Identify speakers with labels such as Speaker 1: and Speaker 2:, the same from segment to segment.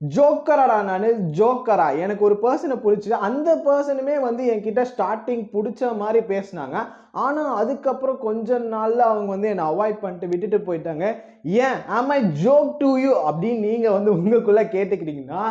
Speaker 1: ஜோக்கராடா நானு, ஜோக்கரா. எனக்கு ஒரு பெர்சன புடிச்சுது. அந்த பெர்சனுமே வந்து என்கிட்ட ஸ்டார்ட்டிங் புடிச்ச மாரி பேசுனாங்க. ஆனா, அதுக்கப்புறம் கொஞ்ச நாள்ல அவங்க வந்து என்ன அவாய்ட் பண்ணிட்டு விட்டுட்டு போயிட்டாங்க. ஏன்? ஆம் ஐ ஜோக் டூ யூ அப்படின்னு நீங்க வந்து உங்களுக்குள்ள கேட்டுக்கிட்டீங்கன்னா,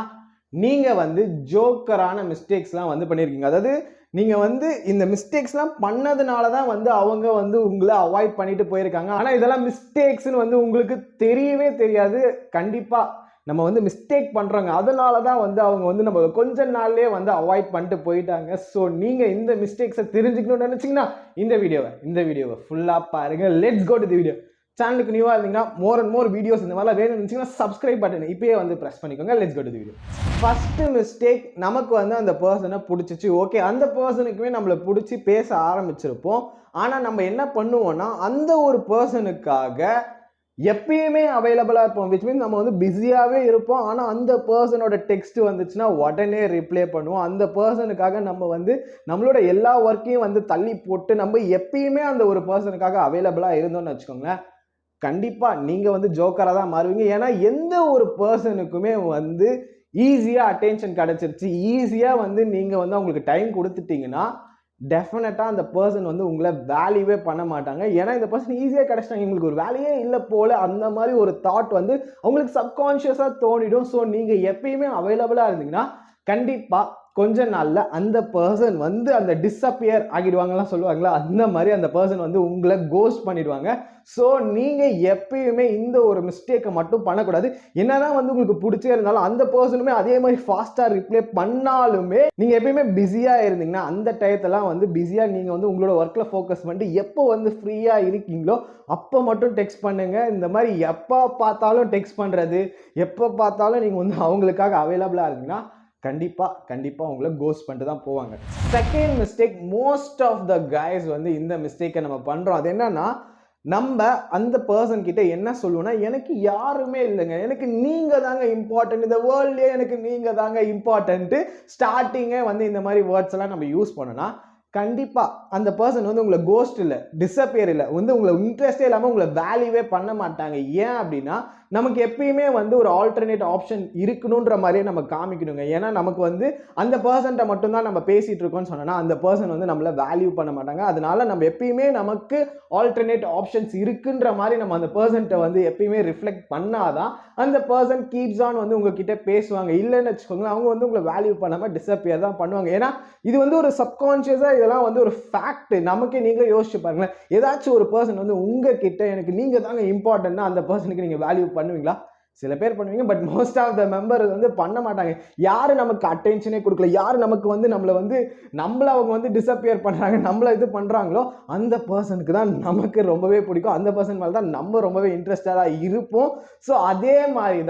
Speaker 1: நீங்க வந்து ஜோக்கரான மிஸ்டேக்ஸ்லாம் வந்து பண்ணியிருக்கீங்க. அதாவது நீங்க வந்து இந்த மிஸ்டேக்ஸ்லாம் பண்ணதுனால தான் வந்து அவங்க வந்து உங்கள அவாய்ட் பண்ணிட்டு போயிருக்காங்க. ஆனா, இதெல்லாம் மிஸ்டேக்ஸ்ன்னு வந்து உங்களுக்கு தெரியவே தெரியாது. கண்டிப்பா நம்ம வந்து மிஸ்டேக் பண்றோங்க. அதனால தான் வந்து அவங்க வந்து நம்ம கொஞ்ச நாள்லயே வந்து அவாய்ட் பண்ணிட்டு போயிட்டாங்க. ஸோ நீங்க இந்த மிஸ்டேக்ஸ தெரிஞ்சுக்கணும்னு நினைச்சீங்கன்னா, இந்த வீடியோவ ஃபுல்லா பாருங்க. Let's go to the video. சேனலுக்கு நியூவா இருந்தீங்கன்னா, மோர் அண்ட் மோர் வீடியோஸ் இந்த மாதிரிலாம் வேணும்னு நினைச்சீங்கன்னா, சப்ஸ்கிரைப் பட்டன் இப்பயே வந்து பிரஸ் பண்ணிக்கோங்க. Let's go to the video. First mistake, நமக்கு வந்து அந்த பெர்சன புடிச்சிச்சு. ஓகே, அந்த பெர்சனுக்குமே நம்மள புடிச்சு பேச ஆரம்பிச்சிருப்போம். ஆனா நம்ம என்ன பண்ணுவோம்னா, அந்த ஒரு பெர்சனுக்காக எப்பயுமே அவைலபிளா இருப்போம். விச் மீன்ஸ் நம்ம வந்து பிஸியாவே இருப்போம். ஆனா அந்த பெர்சனோட டெக்ஸ்ட் வந்துச்சுன்னா உடனே ரிப்ளை பண்ணுவோம். அந்த பெர்சனுக்காக நம்ம வந்து நம்மளோட எல்லா ஒர்க்கையும் வந்து தள்ளி போட்டு நம்ம எப்பயுமே அந்த ஒரு பெர்சனுக்காக அவைலபிளா இருந்தோம்னு வச்சுக்கோங்களேன், கண்டிப்பா நீங்க வந்து ஜோக்கரா தான் மாறுவீங்க. ஏன்னா எந்த ஒரு பெர்சனுக்குமே வந்து ஈஸியா அட்டென்ஷன் கிடைச்சிருச்சு, ஈஸியா வந்து நீங்க வந்து அவங்களுக்கு டைம் கொடுத்துட்டீங்கன்னா, டெஃபினட்டா அந்த பெர்சன் வந்து உங்களை வேல்யூவே பண்ண மாட்டாங்க. ஏன்னா இந்த பெர்சன் ஈஸியா கிடைச்சிட்டாங்க, இவங்களுக்கு ஒரு வேலையே இல்லை போல, அந்த மாதிரி ஒரு தாட் வந்து அவங்களுக்கு சப்கான்ஷியஸா தோணிடும். ஸோ நீங்க எப்பயுமே அவைலபிளா இருந்தீங்கன்னா கண்டிப்பா கொஞ்ச நாள்ல அந்த பெர்சன் வந்து அந்த டிஸப்பியர் ஆகிடுவாங்கலாம் சொல்லுவாங்களா, அந்த மாதிரி அந்த பெர்சன் வந்து உங்களை கோஸ்ட் பண்ணிடுவாங்க. ஸோ நீங்க எப்பயுமே இந்த ஒரு மிஸ்டேக்கை மட்டும் பண்ணக்கூடாது. என்னதான் வந்து உங்களுக்கு பிடிச்சே இருந்தாலும் அந்த பெர்சனுமே அதே மாதிரி ஃபாஸ்டா ரிப்ளை பண்ணாலுமே நீங்க எப்பயுமே பிஸியா இருந்தீங்கன்னா, அந்த டயத்தெல்லாம் வந்து பிஸியா நீங்க வந்து உங்களோட ஒர்க்ல ஃபோக்கஸ் பண்ணிட்டு எப்போ வந்து ஃப்ரீயா இருக்கீங்களோ அப்போ மட்டும் டெக்ஸ்ட் பண்ணுங்க. இந்த மாதிரி எப்போ பார்த்தாலும் டெக்ஸ்ட் பண்றது, எப்போ பார்த்தாலும் நீங்க வந்து அவங்களுக்காக அவைலபிளா இருந்தீங்கன்னா கண்டிப்பா உங்களை கோஸ்ட் பண்ணிட்டு தான் போவாங்க. Second mistake, most of the guys வந்து இந்த மிஸ்டேக்கை நம்ம பண்றோம். அது என்னன்னா, நம்ம அந்த பர்சன் கிட்ட என்ன சொல்லுவோம்னா, எனக்கு யாருமே இல்லைங்க, எனக்கு நீங்க தாங்க இம்பார்ட்டன்ட், இந்த வேர்ல்ட்லயே எனக்கு நீங்க தாங்க இம்பார்ட்டன்ட், ஸ்டார்டிங்கே வந்து இந்த மாதிரி வேர்ட்ஸ் எல்லாம் நம்ம யூஸ் பண்ணோம்னா கண்டிப்பா அந்த பர்சன் வந்து உங்களை கோஸ்ட் இல்ல, டிஸப்பியர் இல்ல, வந்து உங்களை இன்ட்ரெஸ்டே இல்லாம உங்களை வேல்யூவே பண்ண மாட்டாங்க. ஏன் அப்படின்னா, நமக்கு எப்பயுமே வந்து ஒரு ஆல்டர்னேட் ஆப்ஷன் இருக்கணும்ன்ற மாதிரியே நம்ம காமிக்கணுங்க. ஏன்னா நமக்கு வந்து அந்த பர்சன்ட்ட மட்டும் தான் நம்ம பேசிட்டு இருக்கோம்னு சொன்னா அந்த பர்சன் வந்து நம்மள வேல்யூ பண்ண மாட்டாங்க. அதனால நம்ம எப்பயுமே நமக்கு ஆல்டர்னேட் ஆப்ஷன்ஸ் இருக்குன்ற மாதிரி நம்ம அந்த பர்சன்ட்ட வந்து எப்பயுமே ரிஃப்ளெக்ட் பண்ணாதான் அந்த பர்சன் கீப்ஸ் ஆன் வந்து உங்ககிட்ட பேசுவாங்க. இல்லைன்னு வச்சுக்கோங்களேன், அவங்க வந்து உங்களை வேல்யூ பண்ணாம டிஸப்பியர் தான் பண்ணுவாங்க. ஏன்னா இது வந்து ஒரு சப்கான்ஷியஸா இதெல்லாம் வந்து ஒரு ஃபேக்ட். நமக்கே நீங்களே யோசிச்சு பாருங்களேன், ஏதாச்சும் ஒரு பர்சன் வந்து உங்ககிட்ட எனக்கு நீங்க தாங்க இம்பார்ட்டன்ட்னா அந்த பர்சனுக்கு நீங்க வேல்யூ பண்ணுவீங்களா? சில பேர் பண்ணுவீங்க, but most of the member வந்து பண்ண மாட்டாங்க. யாரு நமக்கு அட்டென்ஷனே கொடுக்கல, யாரு நமக்கு வந்து நம்மள அவங்க வந்து டிஸப்பியர் பண்றாங்க, நம்மள இது பண்றாங்களோ அந்த பர்சனுக்கு தான் நமக்கு ரொம்பவே பிடிக்கும். அந்த பர்சன் மேல தான் நம்ம ரொம்பவே இன்ட்ரெஸ்டடா இருப்போம். ஸோ அதே மாதிரி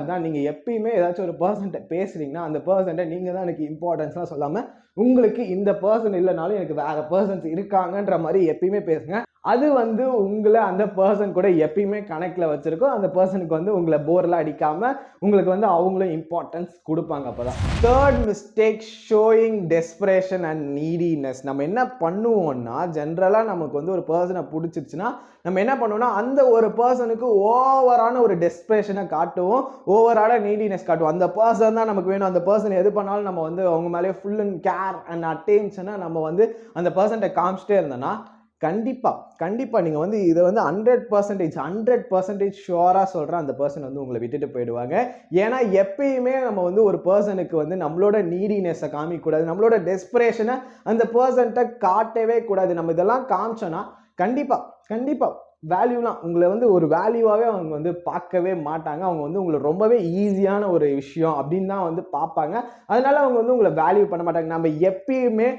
Speaker 1: தான் நீங்க எப்பயுமே ஏதாச்சும் ஒரு பர்சன்ட்ட பேசுறீங்கன்னா அந்த பர்சன்ட்ட நீங்க தான் எனக்கு இம்பார்ட்டன்ஸ்லாம் சொல்லாம, உங்களுக்கு இந்த பர்சன் இல்லைனாலும் எனக்கு வேற பர்சன்ஸ் இருக்காங்கன்ற மாதிரி எப்பயுமே பேசுங்க. அது வந்து உங்களை அந்த பர்சன் கூட எப்பயுமே கனெக்ட்ல வச்சிருக்கும். அந்த பர்சனுக்கு வந்து உங்களை போர்லாம் அடிக்காம உங்களுக்கு வந்து அவங்களும் இம்பார்ட்டன்ஸ் கொடுப்பாங்க. அப்பதான் third mistake, showing desperation and neediness. நம்ம என்ன பண்ணுவோம்னா, ஜென்ரலா நமக்கு வந்து ஒரு பர்சனை பிடிச்சிருச்சுன்னா நம்ம என்ன பண்ணுவோம்னா, அந்த ஒரு பர்சனுக்கு ஓவரான ஒரு டெஸ்பரேஷனை காட்டுவோம், ஓவரான நீடினஸ் காட்டுவோம். அந்த பர்சன் தான் நமக்கு வேணும், அந்த பர்சன் எது பண்ணாலும் நம்ம வந்து அவங்க மேலே ஃபுல் அண்ட் கேர் அண்ட் அட்டென்ஷனை நம்ம வந்து அந்த பர்சன்ட்ட காமிச்சிட்டே இருந்தோம்னா கண்டிப்பா நீங்க வந்து இதை வந்து 100% ஷுவரா சொல்றேன், அந்த பர்சன் வந்து உங்களை விட்டுட்டு போயிடுவாங்க. ஏன்னா எப்பயுமே நம்ம வந்து ஒரு பர்சனுக்கு வந்து நம்மளோட நீடினஸை காமிக்க கூடாது, நம்மளோட டெஸ்பரேஷனை அந்த பர்சன்ட்ட காட்டவே கூடாது. நம்ம இதெல்லாம் காமிச்சோன்னா கண்டிப்பா வேல்யூலாம் உங்களை வந்து ஒரு வேல்யூவாகவே அவங்க வந்து பார்க்கவே மாட்டாங்க. அவங்க வந்து உங்களை ரொம்பவே ஈஸியான ஒரு விஷயம் அப்படின்னு தான் வந்து பார்ப்பாங்க. அதனால அவங்க வந்து உங்களை வேல்யூ பண்ண மாட்டாங்க. நம்ம எப்பயுமே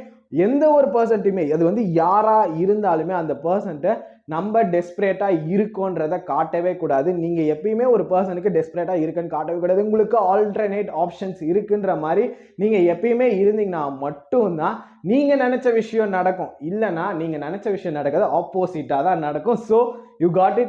Speaker 1: எந்த ஒரு பர்சன்ட்டுமே, அது வந்து யாரா இருந்தாலுமே அந்த பர்சன்ட்ட நம்ம டெஸ்பரேட்டா இருக்கோன்றத காட்டவே கூடாது. நீங்க எப்பயுமே ஒரு பர்சனுக்கு டெஸ்பரேட்டா இருக்குன்னு காட்டவே கூடாது. உங்களுக்கு ஆல்டர்னேட் ஆப்ஷன்ஸ் இருக்குன்ற மாதிரி நீங்க எப்பயுமே இருந்தீங்கன்னா மட்டும்தான் நீங்க நினைச்ச விஷயம் நடக்கும். இல்லைன்னா நீங்க நினைச்ச விஷயம் நடக்காது, ஆப்போசிட்டா தான் நடக்கும். So you got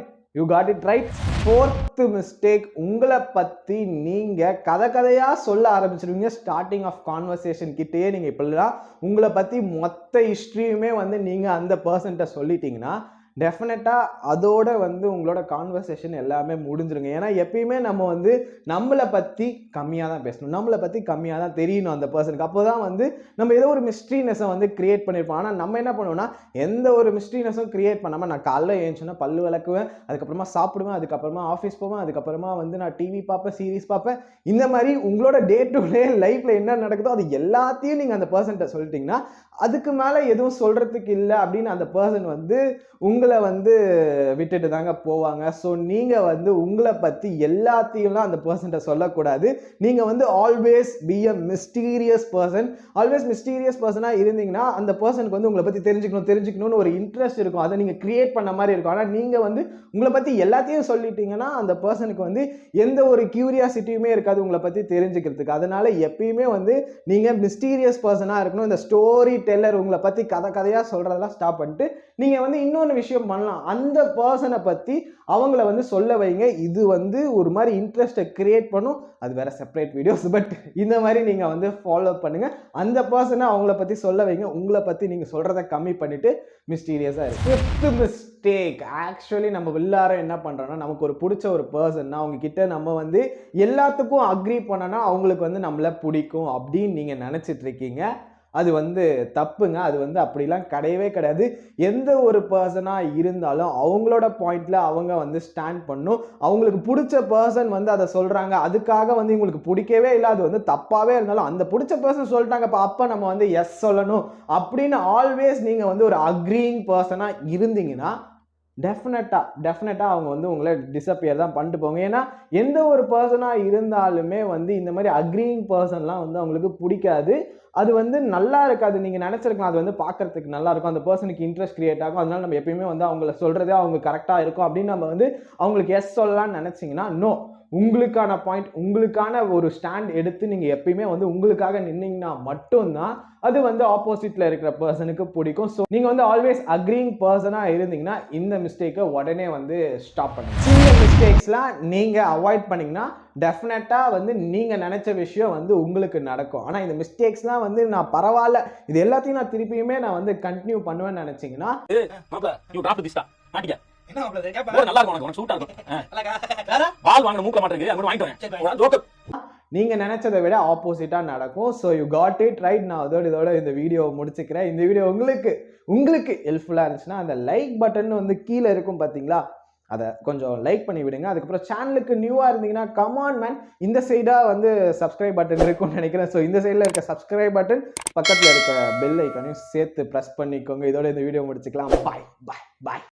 Speaker 1: it right. Fourth mistake, உங்களை பத்தி நீங்க கதையா சொல்ல ஆரம்பிச்சிருவீங்க. ஸ்டார்டிங் ஆஃப் கான்வர்சேஷன் கிட்டேயே நீங்க இப்படிலாம் உங்களை பத்தி மொத்த ஹிஸ்டரியுமே வந்து நீங்க அந்த பர்சன்ட்ட சொல்லிட்டீங்கன்னா டெஃபினட்டாக அதோட வந்து உங்களோட கான்வர்சேஷன் எல்லாமே முடிஞ்சிருங்க. ஏன்னா எப்பயுமே நம்ம வந்து நம்மளை பற்றி கம்மியாக தான் பேசணும், நம்மளை பற்றி கம்மியாக தான் தெரியணும் அந்த பர்சனுக்கு. அப்போ தான் வந்து நம்ம ஏதோ ஒரு மிஸ்ட்ரினஸை வந்து கிரியேட் பண்ணியிருப்போம். ஆனால் நம்ம என்ன பண்ணுவோம்னா எந்த ஒரு மிஸ்ட்ரினஸும் கிரியேட் பண்ணாமல் நான் காலைல ஏஞ்சுன்னா பல்லு விளக்குவேன், அதுக்கப்புறமா சாப்பிடுவேன், அதுக்கப்புறமா ஆஃபீஸ் போவேன், அதுக்கப்புறமா வந்து நான் டிவி பார்ப்பேன், சீரீஸ் பார்ப்பேன். இந்த மாதிரி உங்களோட டே டு டே லைஃப்பில் என்ன நடக்குதோ அது எல்லாத்தையும் நீங்கள் அந்த பர்சன்ட்ட சொல்லிட்டீங்கன்னா அதுக்கு மேலே எதுவும் சொல்கிறதுக்கு இல்லை அப்படின்னு அந்த பர்சன் வந்து உங்களை வந்து விட்டுட்டு தாங்க போவாங்க. ஸோ நீங்கள் வந்து உங்களை பற்றி எல்லாத்தையும்லாம் அந்த பர்சன்ட்ட சொல்லக்கூடாது. நீங்கள் வந்து always be a mysterious person. Always mysterious பர்சனாக இருந்தீங்கன்னா அந்த பர்சனுக்கு வந்து உங்களை பற்றி தெரிஞ்சுக்கணும்னு ஒரு இன்ட்ரெஸ்ட் இருக்கும், அதை நீங்கள் கிரியேட் பண்ண மாதிரி இருக்கும். ஆனால் நீங்கள் வந்து உங்களை பற்றி எல்லாத்தையும் சொல்லிட்டீங்கன்னா அந்த பர்சனுக்கு வந்து எந்த ஒரு கியூரியாசிட்டியுமே இருக்காது உங்களை பற்றி தெரிஞ்சுக்கிறதுக்கு. அதனால எப்பயுமே வந்து நீங்கள் மிஸ்டீரியஸ் பர்சனாக இருக்கணும். இந்த ஸ்டோரி டெல்லர் உங்களை பற்றி கதையாக சொல்கிறதெல்லாம் ஸ்டாப் பண்ணிட்டு நீங்கள் வந்து இன்னொன்று விஷயம் பண்ணலாம், அந்த பர்சனை பற்றி அவங்கள வந்து சொல்ல வைங்க. இது வந்து ஒரு மாதிரி இன்ட்ரெஸ்ட்டை கிரியேட் பண்ணும். அது வேற செப்பரேட் வீடியோஸ், பட் இந்த மாதிரி நீங்கள் வந்து ஃபாலோ பண்ணுங்க. அந்த பர்சனை அவங்கள பற்றி சொல்ல வைங்க. உங்களை பற்றி நீங்கள் சொல்கிறத கம்மி பண்ணிட்டு மிஸ்டீரியஸாக இருக்கு. ஃபிஃப்த் மிஸ்டேக், ஆக்சுவலி நம்ம எல்லாரும் என்ன பண்ணுறோம்னா நமக்கு ஒரு பிடிச்ச ஒரு பர்சன்னா அவங்க கிட்ட நம்ம வந்து எல்லாத்துக்கும் அக்ரி பண்ணனா அவங்களுக்கு வந்து நம்மளை பிடிக்கும் அப்படின்னு நீங்கள் நினச்சிட்டு இருக்கீங்க. அது வந்து தப்புங்க. அது வந்து அப்படிலாம் கிடையவே கிடையாது. எந்த ஒரு பர்சனாக இருந்தாலும் அவங்களோட பாயிண்ட்ல அவங்க வந்து ஸ்டாண்ட் பண்ணும். அவங்களுக்கு பிடிச்ச பர்சன் வந்து அதை சொல்கிறாங்க, அதுக்காக வந்து இவங்களுக்கு பிடிக்கவே இல்லை, அது வந்து தப்பாகவே இருந்தாலும் அந்த பிடிச்ச பர்சன் சொல்லிட்டாங்க அப்போ நம்ம வந்து எஸ் சொல்லணும் அப்படின்னு ஆல்வேஸ் நீங்கள் வந்து ஒரு அக்ரீயிங் பர்சனாக இருந்தீங்கன்னா டெஃபினட்டாக அவங்க வந்து உங்களை டிஸப்பியர் தான் பண்ணிட்டு போங்க. ஏன்னா எந்த ஒரு பர்சனாக இருந்தாலுமே வந்து இந்த மாதிரி அக்ரீயிங் பர்சன்லாம் வந்து அவங்களுக்கு பிடிக்காது. அது வந்து நல்லா இருக்காது. நீங்கள் நினச்சிருக்கலாம் அது வந்து பார்க்கறதுக்கு நல்லா இருக்கும், அந்த பர்சனுக்கு இன்ட்ரெஸ்ட் கிரியேட் ஆகும், அதனால நம்ம எப்பயுமே வந்து அவங்கள சொல்கிறதே அவங்க கரெக்டாக இருக்கும் அப்படின்னு நம்ம வந்து அவங்களுக்கு எஸ் சொல்லலாம்னு நினச்சிங்கன்னா நோ. உங்களுக்கான பாயிண்ட், உங்களுக்கான ஒரு ஸ்டாண்ட் எடுத்து நீங்கள் எப்பயுமே வந்து உங்களுக்காக நின்னீங்கன்னா மட்டும்தான் அது வந்து ஆப்போசிட்டில் இருக்கிற பர்சனுக்கு பிடிக்கும். ஸோ நீங்கள் வந்து ஆல்வேஸ் அக்ரீயிங் பர்சனாக இருந்தீங்கன்னா இந்த மிஸ்டேக்கை உடனே வந்து ஸ்டாப் பண்ணுங்க. சின்ன மிஸ்டேக்ஸ்லாம் நீங்கள் அவாய்ட் பண்ணிங்கன்னா டெஃபினட்டாக வந்து நீங்கள் நினச்ச விஷயம் வந்து உங்களுக்கு நடக்கும். ஆனால் இந்த மிஸ்டேக்ஸ்லாம் வந்து நான் பரவாயில்ல, இது எல்லாத்தையும் நான் திருப்பியுமே நான் வந்து கண்டினியூ பண்ணுவேன்னு நினச்சிங்கன்னா நீங்க நினைச்சதை விட ஆப்போசிட்டா நடக்கும். So you got it right. நான் இதோட இந்த வீடியோ முடிச்சுக்கிறேன். இந்த வீடியோ உங்களுக்கு ஹெல்ப்ஃபுல்லா இருந்துச்சுன்னா அந்த லைக் பட்டன் வந்து கீழே இருக்கும் பார்த்தீங்களா, அதை கொஞ்சம் லைக் பண்ணி விடுங்க. அதுக்கப்புறம் சேனலுக்கு நியூவாக இருந்தீங்கன்னா கமான் மேன், இந்த சைடாக வந்து சப்ஸ்கிரைப் பட்டன் இருக்கும்னு நினைக்கிறேன். ஸோ இந்த சைடில் இருக்க சப்ஸ்கிரைப் பட்டன் பக்கத்தில் இருக்க பெல் ஐக்கானையும் சேர்த்து ப்ரெஸ் பண்ணிக்கோங்க. இதோட இந்த வீடியோ முடிச்சுக்கலாம். பாய் பாய் பாய்.